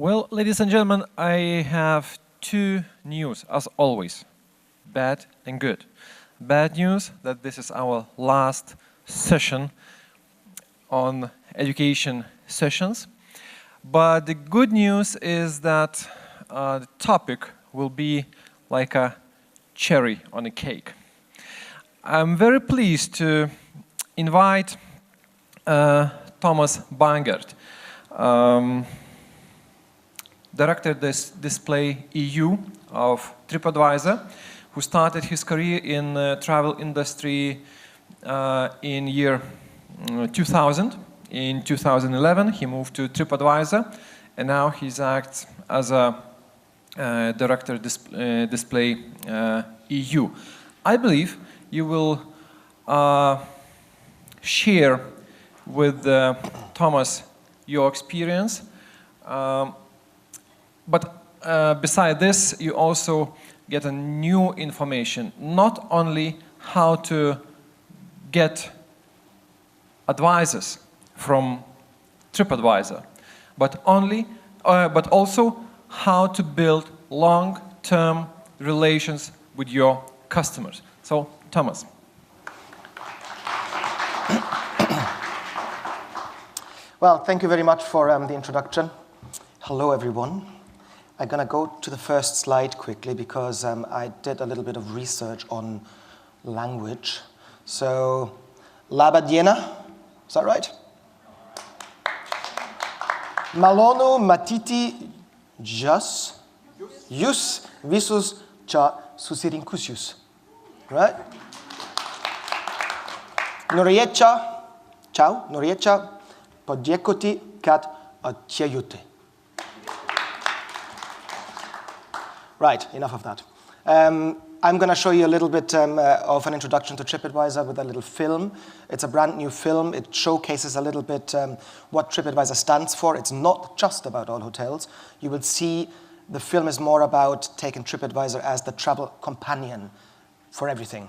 Well, ladies and gentlemen, I have two news, as always, bad and good. Bad news that this is our last session on education sessions. But the good news is that the topic will be like a cherry on a cake. I'm very pleased to invite Thomas Bangert, Director Display EU of TripAdvisor, who started his career in travel industry in year 2000. In 2011, he moved to TripAdvisor, and now he acts as a Director Display EU. I believe you will share with Thomas your experience. But beside this, you also get a new information, not only how to get advisors from TripAdvisor, but also how to build long-term relations with your customers. So, Thomas. Well, thank you very much for the introduction. Hello, everyone. I'm going to go to the first slide quickly because I did a little bit of research on language. So, Labadiena, is that right? Malono matiti jas jus visus cha susirincusius. Right? Noriecha, ciao, Noriecha, podjekoti kat atjejute. Right, enough of that. I'm going to show you a little bit of an introduction to TripAdvisor with a little film. It's a brand new film. It showcases a little bit what TripAdvisor stands for. It's not just about all hotels. You will see the film is more about taking TripAdvisor as the travel companion for everything.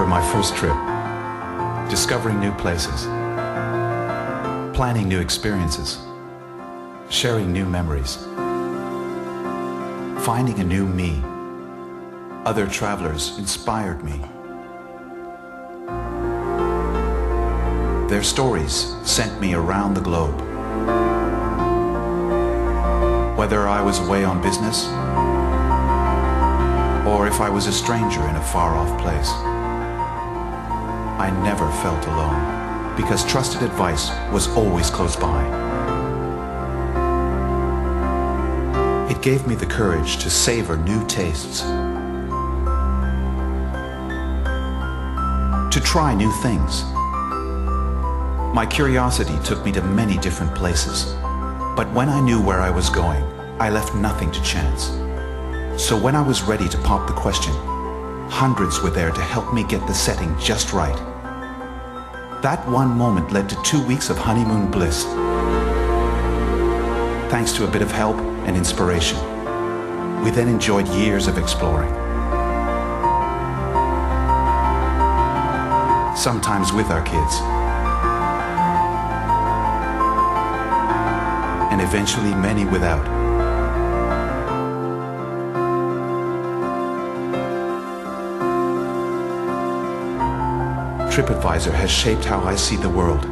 My first trip, discovering new places, planning new experiences, sharing new memories, finding a new me. Other travelers inspired me. Their stories sent me around the globe. Whether I was away on business or if I was a stranger in a far-off place, I never felt alone, because trusted advice was always close by. It gave me the courage to savor new tastes, to try new things. My curiosity took me to many different places, but when I knew where I was going, I left nothing to chance. So when I was ready to pop the question, hundreds were there to help me get the setting just right. That one moment led to 2 weeks of honeymoon bliss. Thanks to a bit of help and inspiration, we then enjoyed years of exploring. Sometimes with our kids, and eventually many without. TripAdvisor has shaped how I see the world.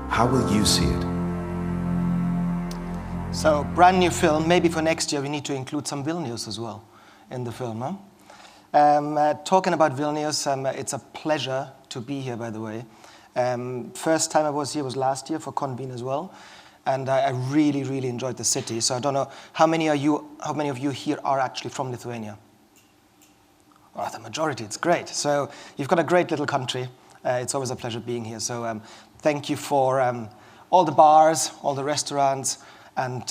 How will you see it? So, brand new film. Maybe for next year we need to include some Vilnius as well in the film. Huh? Talking about Vilnius, it's a pleasure to be here, by the way. First time I was here was last year for CONVENE as well, and I really, really enjoyed the city. So I don't know how many of you here are actually from Lithuania. Oh, the majority, it's great. So you've got a great little country. It's always a pleasure being here. So thank you for all the bars, all the restaurants, and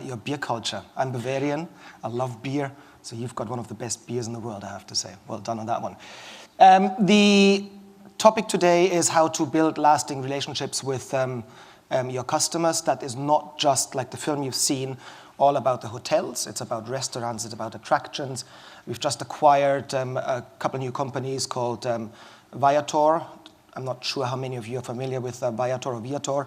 your beer culture. I'm Bavarian. I love beer. So you've got one of the best beers in the world, I have to say. Well done on that one. The topic today is how to build lasting relationships with your customers. That is not just like the film you've seen, all about the hotels. It's about restaurants, it's about attractions. We've just acquired a couple new companies called Viator. I'm not sure how many of you are familiar with Viator or Viator.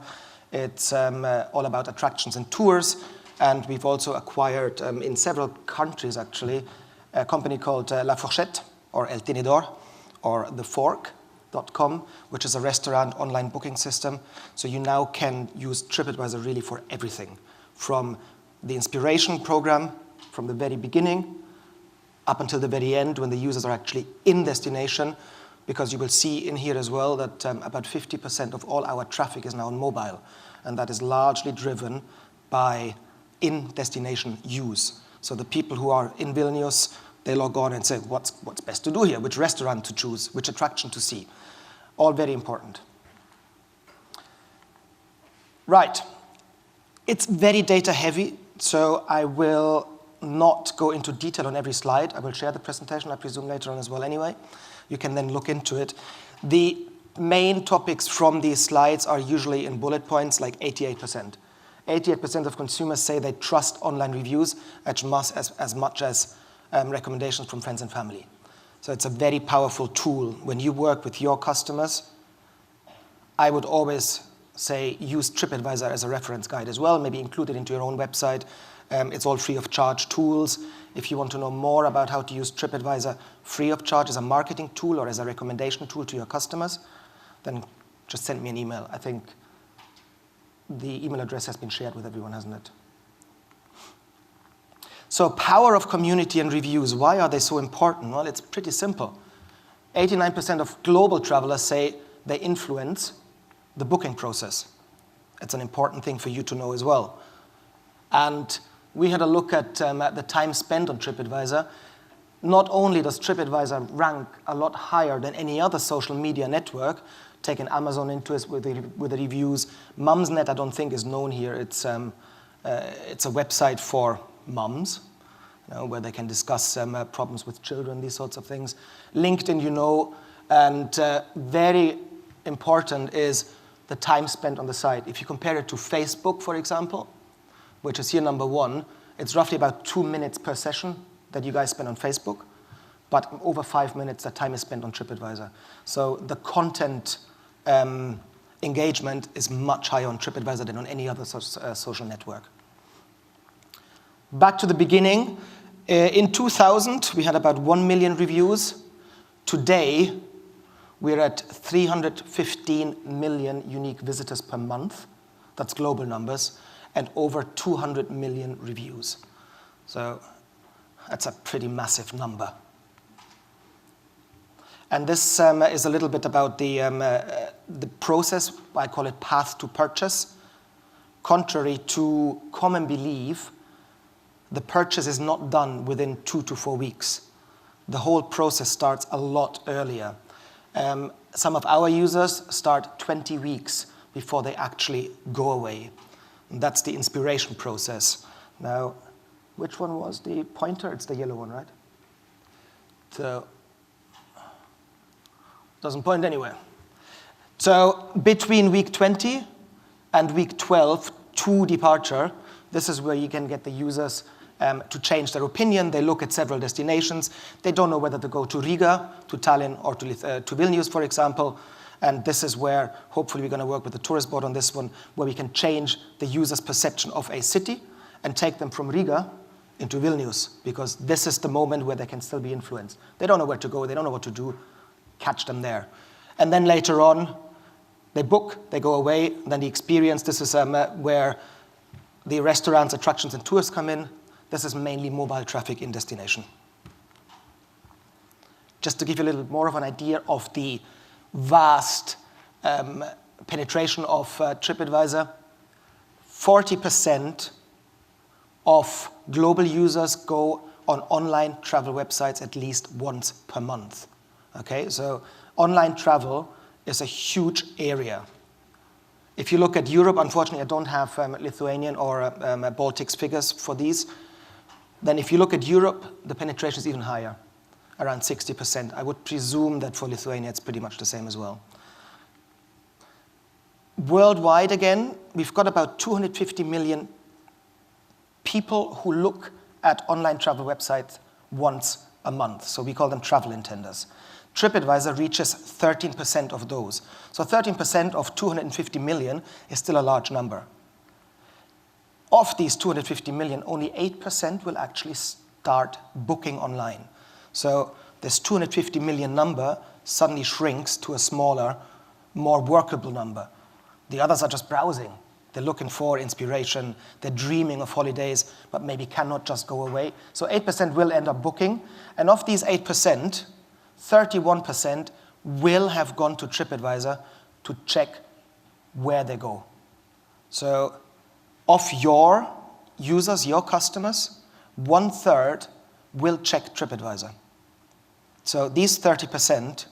It's all about attractions and tours. And we've also acquired, in several countries actually, a company called La Fourchette, or El Tenedor, or thefork.com, which is a restaurant online booking system. So you now can use TripAdvisor really for everything, from the inspiration program, from the very beginning, up until the very end when the users are actually in destination, because you will see in here as well that about 50% of all our traffic is now on mobile, and that is largely driven by in-destination use. So the people who are in Vilnius, they log on and say, what's best to do here, which restaurant to choose, which attraction to see. All very important. Right. It's very data heavy, so I will not go into detail on every slide. I will share the presentation, I presume, later on as well anyway. You can then look into it. The main topics from these slides are usually in bullet points, like 88%. 88% of consumers say they trust online reviews as much as recommendations from friends and family. So it's a very powerful tool. When you work with your customers, I would always say use TripAdvisor as a reference guide as well, maybe include it into your own website. It's all free of charge tools. If you want to know more about how to use TripAdvisor free of charge as a marketing tool or as a recommendation tool to your customers, then just send me an email. I think the email address has been shared with everyone, hasn't it? So power of community and reviews, why are they so important? Well, it's pretty simple. 89% of global travelers say they influence the booking process. It's an important thing for you to know as well. And we had a look at the time spent on TripAdvisor. Not only does TripAdvisor rank a lot higher than any other social media network, taking Amazon into it with the reviews. Mumsnet, I don't think, is known here. It's a website for mums, where they can discuss problems with children, these sorts of things. LinkedIn, you know, and very important is the time spent on the site. If you compare it to Facebook, for example, which is here number 1, it's roughly about 2 minutes per session that you guys spend on Facebook, but over 5 minutes that time is spent on TripAdvisor. So the content engagement is much higher on TripAdvisor than on any other social network. Back to the beginning. In 2000, we had about 1 million reviews. Today, we're at 315 million unique visitors per month. That's global numbers. And over 200 million reviews. So that's a pretty massive number. And this is a little bit about the process. I call it path to purchase. Contrary to common belief, the purchase is not done within 2 to 4 weeks. The whole process starts a lot earlier. Some of our users start 20 weeks before they actually go away. And that's the inspiration process. Now, which one was the pointer? It's the yellow one, right? So, doesn't point anywhere. So, between week 20 and week 12 to departure, this is where you can get the users to change their opinion. They look at several destinations. They don't know whether to go to Riga, to Tallinn, or to Vilnius, for example. And this is where, hopefully, we're going to work with the tourist board on this one, where we can change the user's perception of a city and take them from Riga into Vilnius, because this is the moment where they can still be influenced. They don't know where to go. They don't know what to do. Catch them there. And then later on, they book, they go away, then the experience. This is where the restaurants, attractions, and tours come in. This is mainly mobile traffic in destination. Just to give you a little more of an idea of the vast penetration of TripAdvisor, 40% of global users go on online travel websites at least once per month. Okay, so online travel is a huge area. If you look at Europe, unfortunately, I don't have Lithuanian or Baltics figures for these. Then if you look at Europe, the penetration is even higher, around 60%. I would presume that for Lithuania, it's pretty much the same as well. Worldwide, again, we've got about 250 million people who look at online travel websites once a month. So we call them travel intenders. TripAdvisor reaches 13% of those. So 13% of 250 million is still a large number. Of these 250 million, only 8% will actually start booking online. So this 250 million number suddenly shrinks to a smaller, more workable number. The others are just browsing. They're looking for inspiration. They're dreaming of holidays, but maybe cannot just go away. So 8% will end up booking. And of these 8%, 31% will have gone to TripAdvisor to check where they go. So of your users, your customers, 1/3 will check TripAdvisor. So these 30%,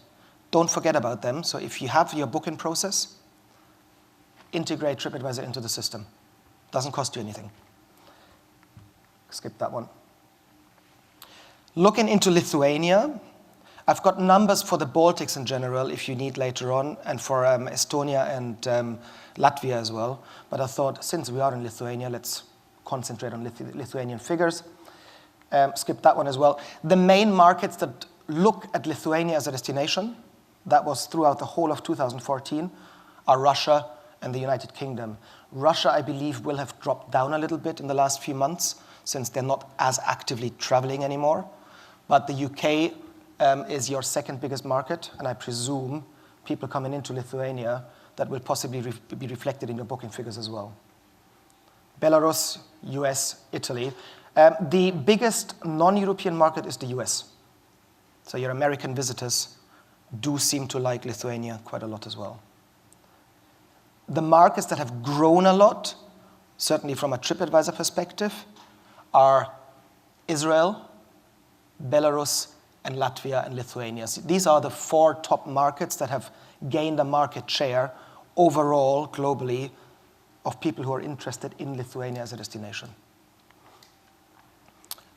don't forget about them. So if you have your booking process, integrate TripAdvisor into the system. Doesn't cost you anything. Skip that one. Looking into Lithuania, I've got numbers for the Baltics in general, if you need later on, and for Estonia and Latvia as well. But I thought, since we are in Lithuania, let's concentrate on Lithuanian figures. Skip that one as well. The main markets that look at Lithuania as a destination, that was throughout the whole of 2014, are Russia and the United Kingdom. Russia, I believe, will have dropped down a little bit in the last few months, since they're not as actively traveling anymore. But the UK is your second biggest market, and I presume people coming into Lithuania, that will possibly be reflected in your booking figures as well. Belarus, US, Italy. The biggest non-European market is the US. So your American visitors do seem to like Lithuania quite a lot as well. The markets that have grown a lot, certainly from a TripAdvisor perspective, are Israel, Belarus, and Latvia and Lithuania. So these are the 4 top markets that have gained a market share overall, globally, of people who are interested in Lithuania as a destination.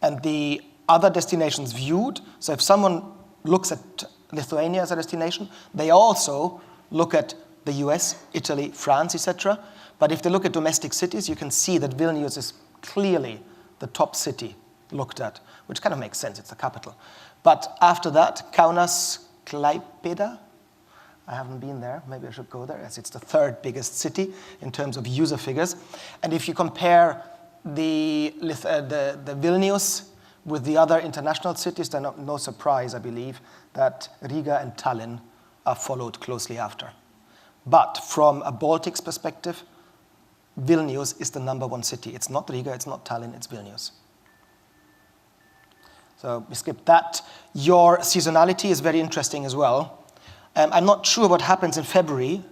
And the other destinations viewed, so if someone looks at Lithuania as a destination, they also look at the US, Italy, France, etc. But if they look at domestic cities, you can see that Vilnius is clearly the top city looked at, which kind of makes sense, it's the capital. But after that, Kaunas, Klaipėda, I haven't been there, maybe I should go there, as it's the 3rd biggest city in terms of user figures. And if you compare the Vilnius with the other international cities, then no surprise, I believe, that Riga and Tallinn are followed closely after. But from a Baltics perspective, Vilnius is the #1 city. It's not Riga, it's not Tallinn, it's Vilnius. So we skip that. Your seasonality is very interesting as well. I'm not sure what happens in February,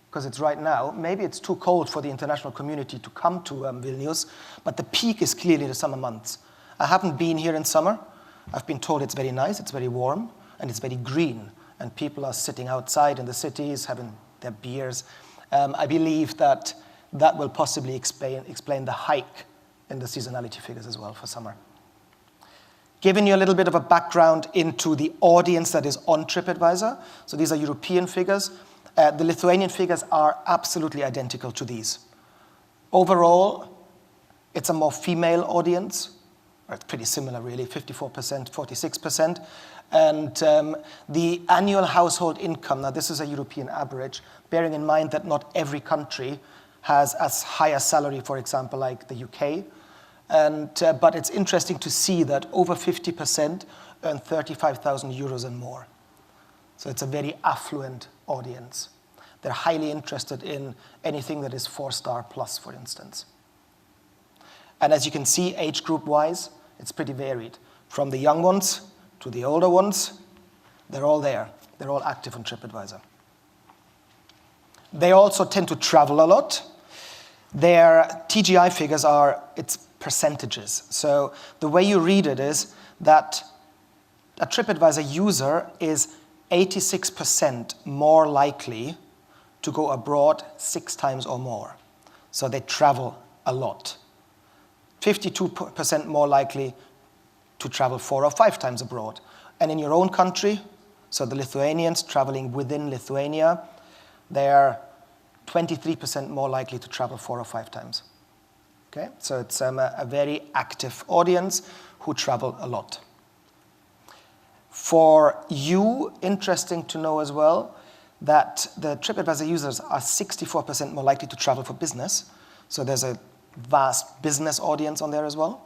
because it's right now. Maybe it's too cold for the international community to come to Vilnius, but the peak is clearly the summer months. I haven't been here in summer. I've been told it's very nice, it's very warm, and it's very green. And people are sitting outside in the cities, having their beers. I believe that that will possibly explain the hike in the seasonality figures as well for summer. Giving you a little bit of a background into the audience that is on TripAdvisor. So these are European figures. The Lithuanian figures are absolutely identical to these. Overall, it's a more female audience. Or it's pretty similar, really, 54%, 46%. And the annual household income, now this is a European average, bearing in mind that not every country has as high a salary, for example, like the UK. But it's interesting to see that over 50% earn 35,000 euros and more. So it's a very affluent audience. They're highly interested in anything that is 4-star plus, for instance. And as you can see, age group-wise, it's pretty varied. From the young ones to the older ones, they're all there. They're all active on TripAdvisor. They also tend to travel a lot. Their TGI figures are its percentages. So the way you read it is that a TripAdvisor user is 86% more likely to go abroad 6 times or more. So they travel a lot. 52% more likely to travel 4 or 5 times abroad. And in your own country, so the Lithuanians traveling within Lithuania, they're 23% more likely to travel 4 or 5 times. Okay, so it's a very active audience who travel a lot. For you, interesting to know as well that the TripAdvisor users are 64% more likely to travel for business. So there's a vast business audience on there as well.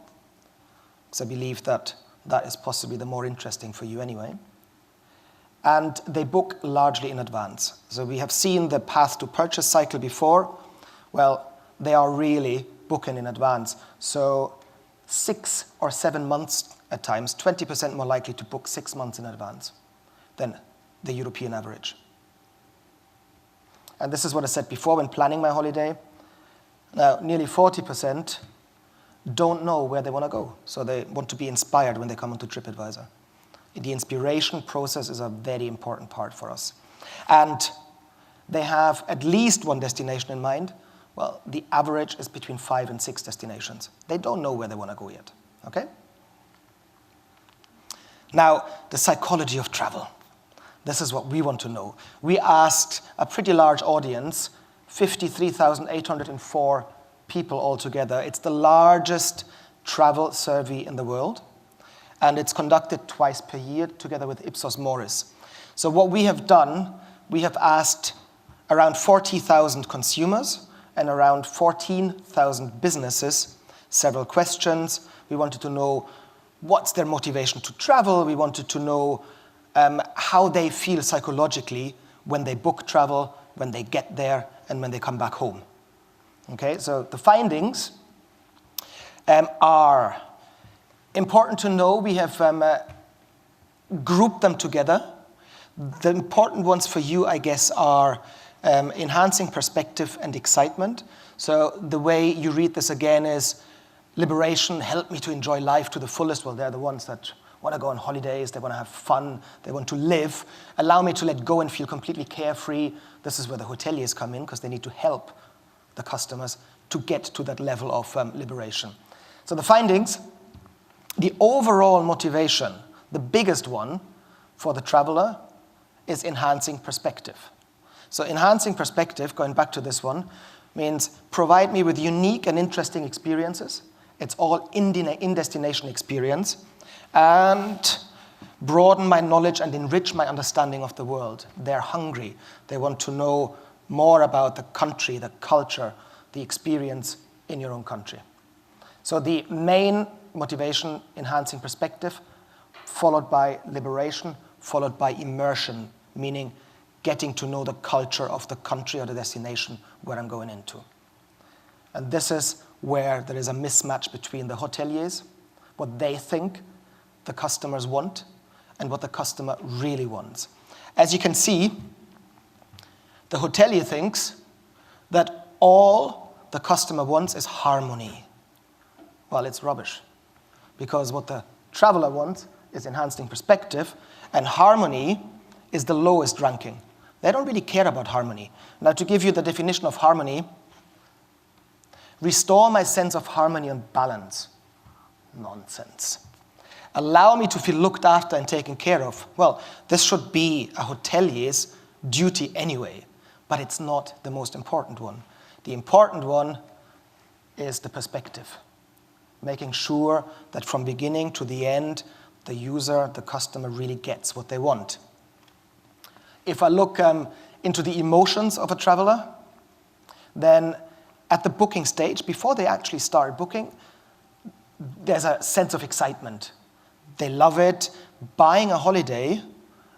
So I believe that that is possibly the more interesting for you anyway. And they book largely in advance. So we have seen the path to purchase cycle before. Well, they are really booking in advance. So 6 or 7 months at times, 20% more likely to book 6 months in advance than the European average. And this is what I said before when planning my holiday. Now, nearly 40% don't know where they want to go. So they want to be inspired when they come onto TripAdvisor. The inspiration process is a very important part for us. And they have at least one destination in mind. Well, the average is between 5 and 6 destinations. They don't know where they want to go yet, okay? Now, the psychology of travel. This is what we want to know. We asked a pretty large audience, 53,804 people altogether. It's the largest travel survey in the world. And it's conducted twice per year together with Ipsos Morris. So what we have done, we have asked around 40,000 consumers and around 14,000 businesses several questions. We wanted to know what's their motivation to travel. We wanted to know how they feel psychologically when they book travel, when they get there, and when they come back home. Okay, so the findings are important to know. We have grouped them together. The important ones for you, I guess, are enhancing perspective and excitement. So the way you read this again is liberation, help me to enjoy life to the fullest. Well, they're the ones that want to go on holidays, they want to have fun, they want to live. Allow me to let go and feel completely carefree. This is where the hoteliers come in because they need to help the customers to get to that level of liberation. So the findings, the overall motivation, the biggest one for the traveler is enhancing perspective. So enhancing perspective, going back to this one, means provide me with unique and interesting experiences. It's all in-destination experience. And broaden my knowledge and enrich my understanding of the world. They're hungry. They want to know more about the country, the culture, the experience in your own country. So the main motivation, enhancing perspective, followed by liberation, followed by immersion, meaning getting to know the culture of the country or the destination where I'm going into. And this is where there is a mismatch between the hoteliers, what they think the customers want, and what the customer really wants. As you can see, the hotelier thinks that all the customer wants is harmony. Well, it's rubbish, because what the traveler wants is enhancing perspective, and harmony is the lowest ranking. They don't really care about harmony. Now, to give you the definition of harmony, restore my sense of harmony and balance. Nonsense. Allow me to feel looked after and taken care of. Well, this should be a hotelier's duty anyway, but it's not the most important one. The important one is the perspective, making sure that from beginning to the end, the user, the customer really gets what they want. If I look into the emotions of a traveler, then at the booking stage, before they actually start booking, there's a sense of excitement. They love it. Buying a holiday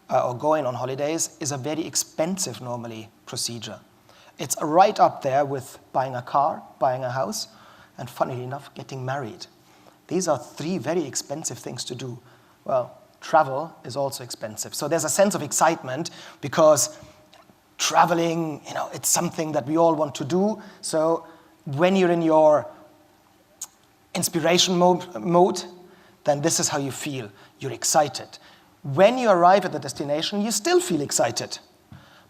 or going on holidays is a very expensive, normally, procedure. It's right up there with buying a car, buying a house, and funnily enough, getting married. These are 3 very expensive things to do. Well, travel is also expensive. So there's a sense of excitement because traveling, it's something that we all want to do. So when you're in your inspiration mode, then this is how you feel. You're excited. When you arrive at the destination, you still feel excited,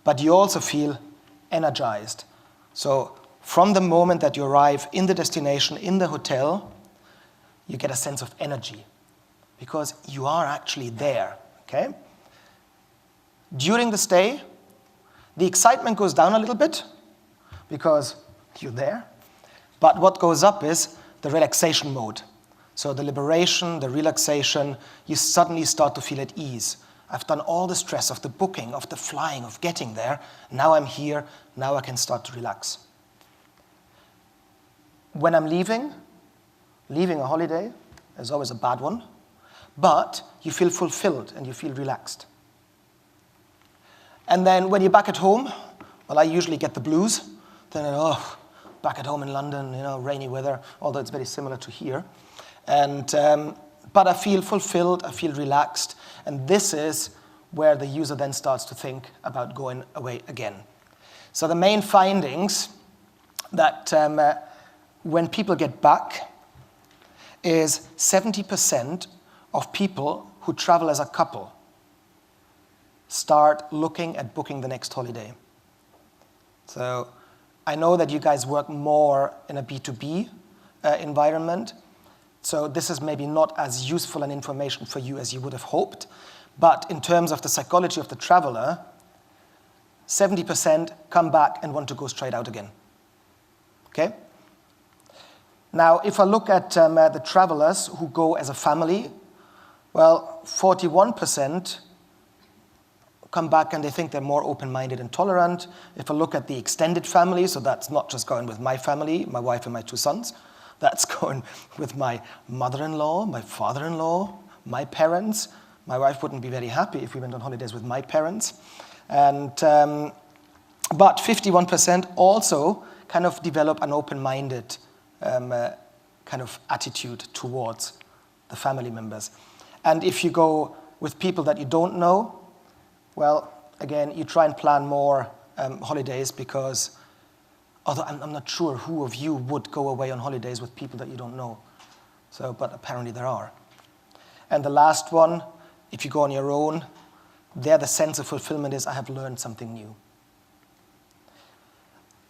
but you also feel energized. So from the moment that you arrive in the destination, in the hotel, you get a sense of energy because you are actually there, okay? During the stay, the excitement goes down a little bit, because you're there. But what goes up is the relaxation mode. So the liberation, the relaxation, you suddenly start to feel at ease. I've done all the stress of the booking, of the flying, of getting there. Now I'm here, now I can start to relax. When I'm leaving a holiday is always a bad one, but you feel fulfilled and you feel relaxed. And then when you're back at home, well, I usually get the blues. Then, back at home in London, rainy weather, although it's very similar to here. And but I feel fulfilled, I feel relaxed, and this is where the user then starts to think about going away again. So the main findings that when people get back is 70% of people who travel as a couple start looking at booking the next holiday. So I know that you guys work more in a B2B environment, so this is maybe not as useful an information for you as you would have hoped, but in terms of the psychology of the traveler, 70% come back and want to go straight out again. Okay? Now, if I look at the travelers who go as a family, well, 41% come back and they think they're more open-minded and tolerant. If I look at the extended family, so that's not just going with my family, my wife and my 2 sons, that's going with my mother-in-law, my father-in-law, my parents. My wife wouldn't be very happy if we went on holidays with my parents. And but 51% also kind of develop an open-minded kind of attitude towards the family members. And if you go with people that you don't know, well, again, you try and plan more holidays because, although I'm not sure who of you would go away on holidays with people that you don't know. So, but apparently there are. And the last one, if you go on your own, there the sense of fulfillment is, I have learned something new.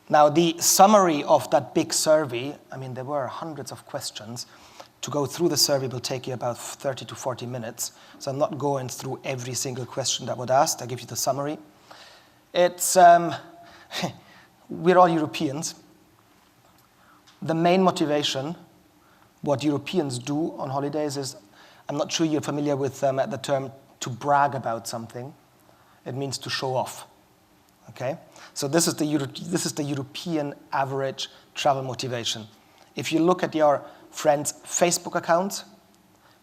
Now, the summary of that big survey, I mean, there were hundreds of questions. To go through the survey will take you about 30 to 40 minutes. So I'm not going through every single question that was asked. I'll give you the summary. It's, we're all Europeans. The main motivation, what Europeans do on holidays is, I'm not sure you're familiar with the term to brag about something. It means to show off. Okay? So this is the European average travel motivation. If you look at your friends' Facebook accounts,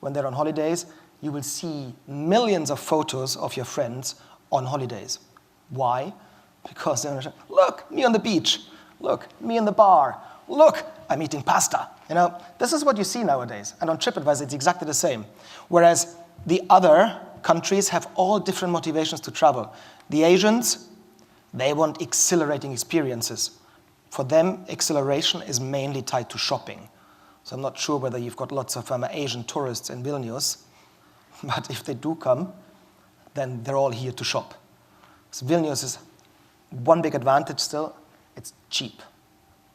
when they're on holidays, you will see millions of photos of your friends on holidays. Why? Because they're saying, look, me on the beach. Look, me in the bar. Look, I'm eating pasta. This is what you see nowadays. And on TripAdvisor, it's exactly the same. Whereas the other countries have all different motivations to travel. The Asians, they want exhilarating experiences. For them, exhilaration is mainly tied to shopping. So I'm not sure whether you've got lots of Asian tourists in Vilnius, but if they do come, then they're all here to shop. So Vilnius is one big advantage still, it's cheap.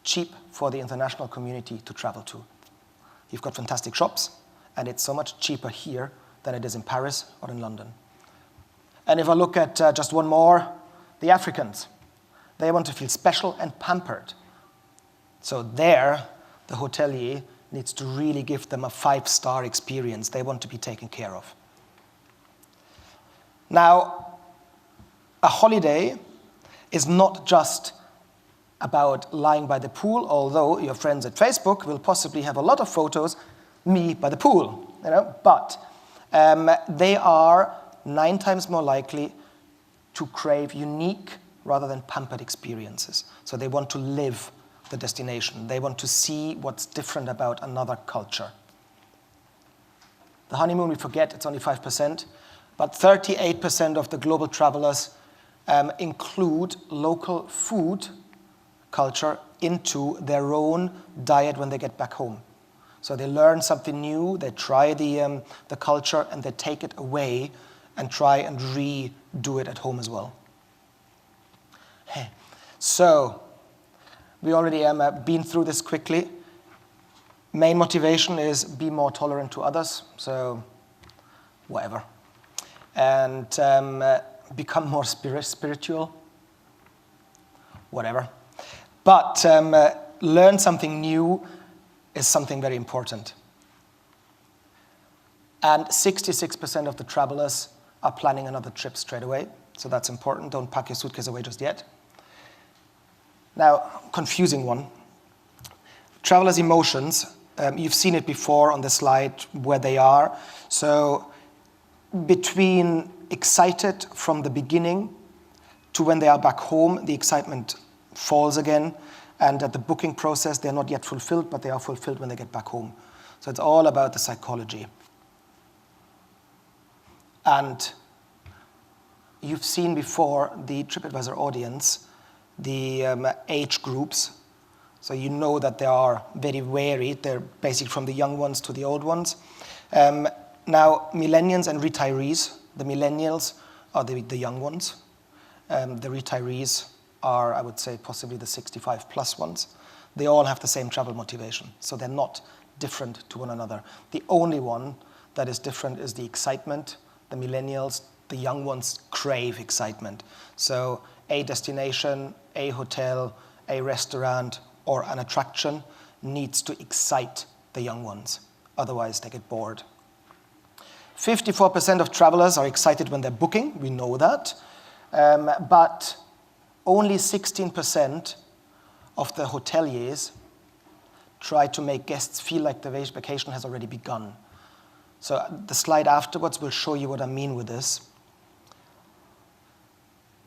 Cheap for the international community to travel to. You've got fantastic shops, and it's so much cheaper here than it is in Paris or in London. And if I look at just one more, the Africans. They want to feel special and pampered. So there, the hotelier needs to really give them a 5-star experience. They want to be taken care of. Now, a holiday is not just about lying by the pool, although your friends at Facebook will possibly have a lot of photos, me by the pool, but they are 9 times more likely to crave unique rather than pampered experiences. So they want to live the destination. They want to see what's different about another culture. The honeymoon, we forget, it's only 5%, but 38% of the global travelers include local food culture into their own diet when they get back home. So they learn something new, they try the culture, and they take it away and try and redo it at home as well. So, we already been through this quickly. Main motivation is be more tolerant to others, so whatever. And become more spiritual, whatever. But learn something new is something very important. And 66% of the travelers are planning another trip straight away. So that's important. Don't pack your suitcase away just yet. Now, confusing one. Travelers' emotions, you've seen it before on the slide where they are. So between excited from the beginning to when they are back home, the excitement falls again. And at the booking process, they're not yet fulfilled, but they are fulfilled when they get back home. So it's all about the psychology. And you've seen before the TripAdvisor audience, the age groups. So you know that they are very varied. They're basically from the young ones to the old ones. Now, millennials and retirees, the millennials are the young ones. The retirees are, I would say, possibly the 65 plus ones. They all have the same travel motivation, so they're not different to one another. The only one that is different is the excitement. The millennials, the young ones, crave excitement. So a destination, a hotel, a restaurant, or an attraction needs to excite the young ones. Otherwise, they get bored. 54% of travelers are excited when they're booking. We know that. But only 16% of the hoteliers try to make guests feel like the vacation has already begun. So the slide afterwards will show you what I mean with this.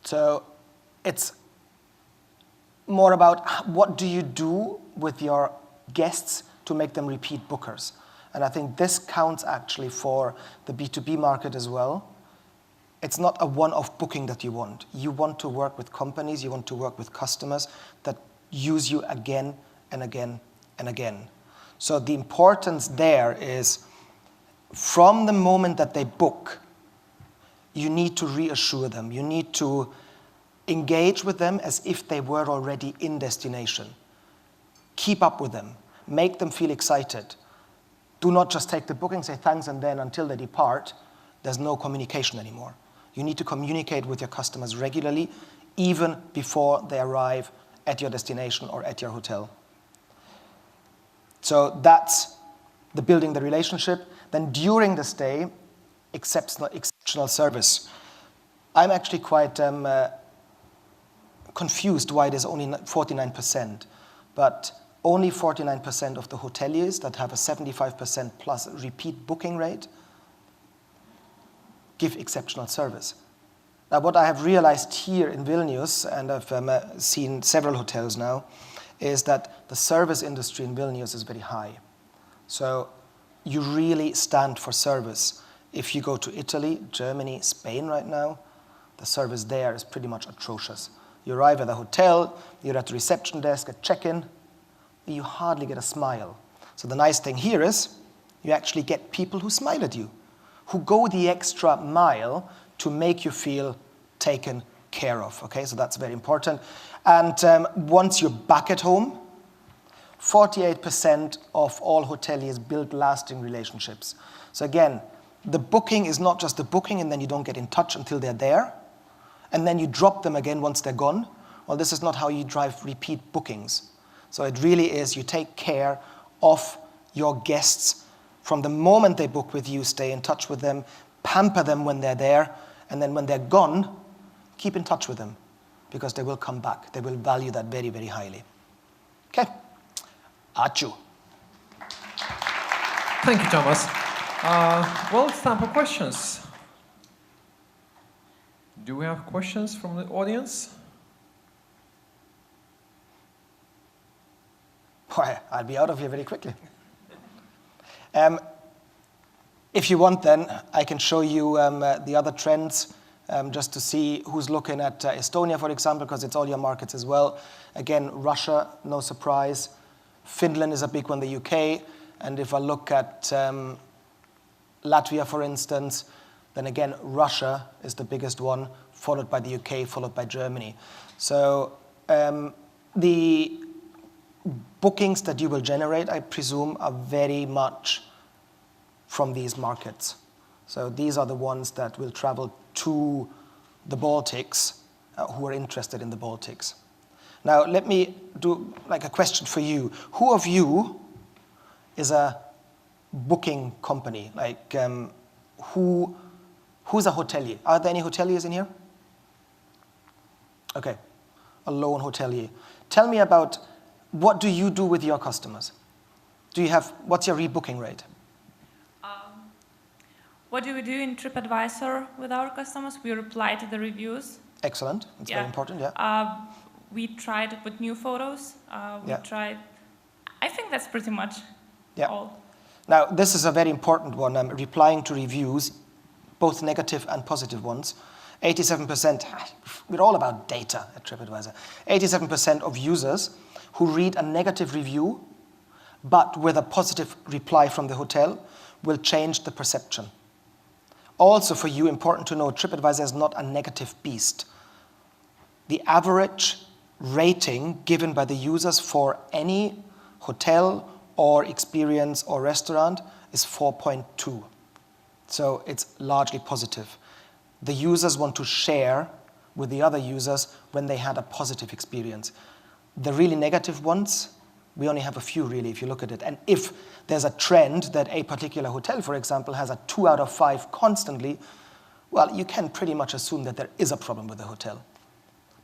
So it's more about what do you do with your guests to make them repeat bookers. And I think this counts actually for the B2B market as well. It's not a one-off booking that you want. You want to work with companies, you want to work with customers that use you again and again and again. So the importance there is from the moment that they book, you need to reassure them. You need to engage with them as if they were already in destination. Keep up with them. Make them feel excited. Do not just take the booking, say thanks, and then until they depart, there's no communication anymore. You need to communicate with your customers regularly, even before they arrive at your destination or at your hotel. So that's the building the relationship. Then during the stay, exceptional service. I'm actually quite confused why it is only 49%, but only 49% of the hoteliers that have a 75% plus repeat booking rate give exceptional service. Now, what I have realized here in Vilnius, and I've seen several hotels now, is that the service industry in Vilnius is very high. So you really stand for service. If you go to Italy, Germany, Spain right now, the service there is pretty much atrocious. You arrive at the hotel, you're at the reception desk at check-in, you hardly get a smile. So the nice thing here is you actually get people who smile at you, who go the extra mile to make you feel taken care of, okay? So that's very important. And once you're back at home, 48% of all hoteliers build lasting relationships. So again, the booking is not just the booking and then you don't get in touch until they're there, and then you drop them again once they're gone. Well, this is not how you drive repeat bookings. So it really is you take care of your guests from the moment they book with you, stay in touch with them, pamper them when they're there, and then when they're gone, keep in touch with them because they will come back. They will value that very, very highly. Okay. Ačiū. Thank you, Thomas. Well, it's time for questions. Do we have questions from the audience? Boy, I'll be out of here very quickly. If you want, then I can show you the other trends just to see who's looking at Estonia, for example, because it's all your markets as well. Again, Russia, no surprise. Finland is a big one, the UK. And if I look at Latvia, for instance, then again, Russia is the biggest one, followed by the UK, followed by Germany. So the bookings that you will generate, I presume, are very much from these markets. So these are the ones that will travel to the Baltics, who are interested in the Baltics. Now, let me do like a question for you. Who of you is a booking company? Like, who's a hotelier? Are there any hoteliers in here? Okay, a lone hotelier. Tell me about, what do you do with your customers? What's your rebooking rate? What do we do in TripAdvisor with our customers? We reply to the reviews. Excellent, that's very important, yeah. We try to put new photos. I think that's pretty much all. Now, this is a very important one. I'm replying to reviews, both negative and positive ones. 87%, we're all about data at TripAdvisor. 87% of users who read a negative review, but with a positive reply from the hotel, will change the perception. Also for you, important to know, TripAdvisor is not a negative beast. The average rating given by the users for any hotel or experience or restaurant is 4.2. So it's largely positive. The users want to share with the other users when they had a positive experience. The really negative ones, we only have a few really if you look at it. And if there's a trend that a particular hotel, for example, has a 2 out of 5 constantly, well, you can pretty much assume that there is a problem with the hotel.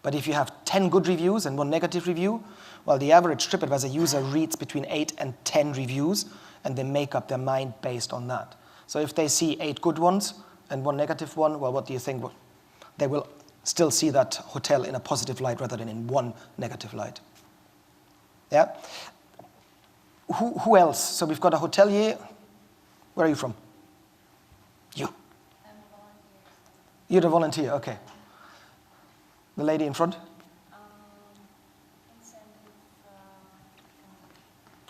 But if you have 10 good reviews and 1 negative review, well, the average TripAdvisor user reads between 8 and 10 reviews, and they make up their mind based on that. So if they see 8 good ones and 1 negative one, well, what do you think? They will still see that hotel in a positive light rather than in 1 negative light. Yeah? Who else? So we've got a hotelier. Where are you from? You. I'm a volunteer. You're the volunteer, okay. The lady in front? Incentive.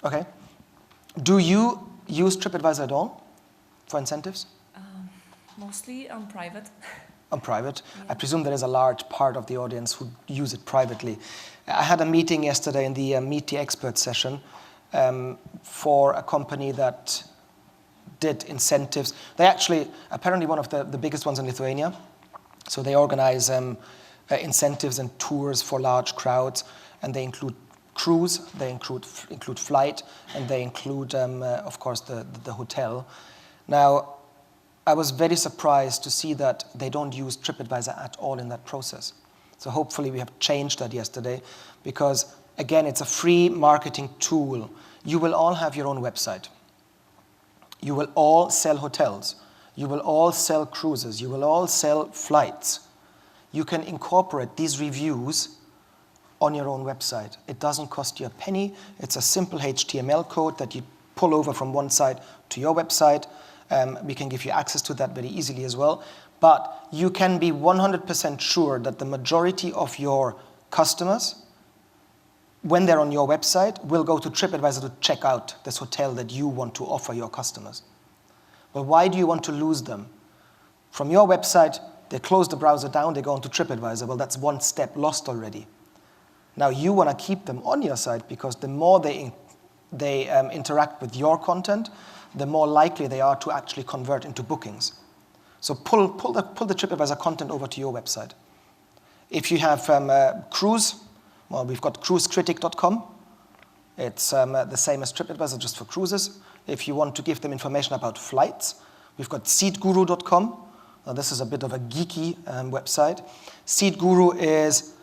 Okay. Do you use TripAdvisor at all for incentives? Mostly on private. On private? Yeah. I presume there is a large part of the audience who use it privately. I had a meeting yesterday in the Meet the Expert session for a company that did incentives. They actually, apparently one of the biggest ones in Lithuania. So they organize incentives and tours for large crowds, and they include cruise, they include flight, and they include, of course, the hotel. Now, I was very surprised to see that they don't use TripAdvisor at all in that process. So hopefully we have changed that yesterday, because again, it's a free marketing tool. You will all have your own website. You will all sell hotels. You will all sell cruises. You will all sell flights. You can incorporate these reviews on your own website. It doesn't cost you a penny. It's a simple HTML code that you pull over from one site to your website. We can give you access to that very easily as well. But you can be 100% sure that the majority of your customers, when they're on your website, will go to TripAdvisor to check out this hotel that you want to offer your customers. Well, why do you want to lose them? From your website, they close the browser down, they go onto TripAdvisor. Well, that's one step lost already. Now, you want to keep them on your site, because the more they interact with your content, the more likely they are to actually convert into bookings. So pull the TripAdvisor content over to your website. If you have cruise, well, we've got cruisecritic.com. It's the same as TripAdvisor, just for cruises. If you want to give them information about flights, we've got seatguru.com. Now, this is a bit of a geeky website. SeatGuru is,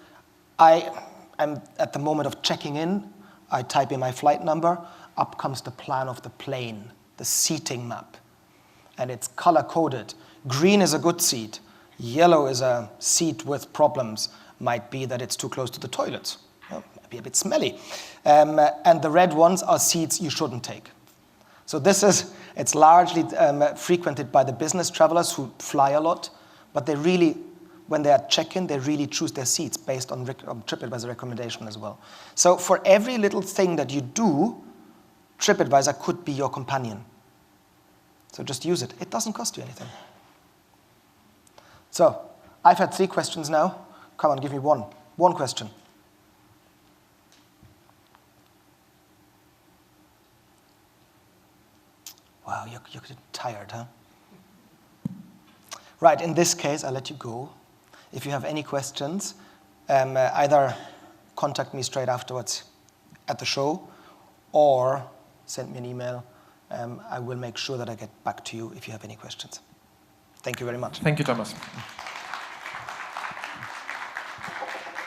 I'm at the moment of checking in, I type in my flight number, up comes the plan of the plane, the seating map. And it's color-coded. Green is a good seat. Yellow is a seat with problems. Might be that it's too close to the toilets. Might be a bit smelly. And the red ones are seats you shouldn't take. So it's largely frequented by the business travelers who fly a lot, but they really, when they are check-in, they really choose their seats based on TripAdvisor recommendation as well. So for every little thing that you do, TripAdvisor could be your companion. So just use it. It doesn't cost you anything. So I've had 3 questions now. Come on, give me one. One question. Wow, you're tired, huh? Right, in this case, I'll let you go. If you have any questions, either contact me straight afterwards at the show or send me an email. I will make sure that I get back to you if you have any questions. Thank you very much. Thank you, Thomas.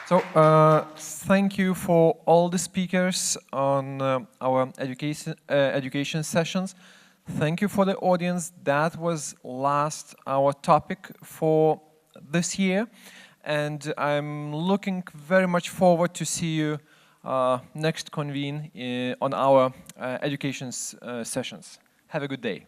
So, thank you for all the speakers on our education sessions. Thank you for the audience. That was our topic for this year. And I'm looking very much forward to see you next convene on our education sessions. Have a good day.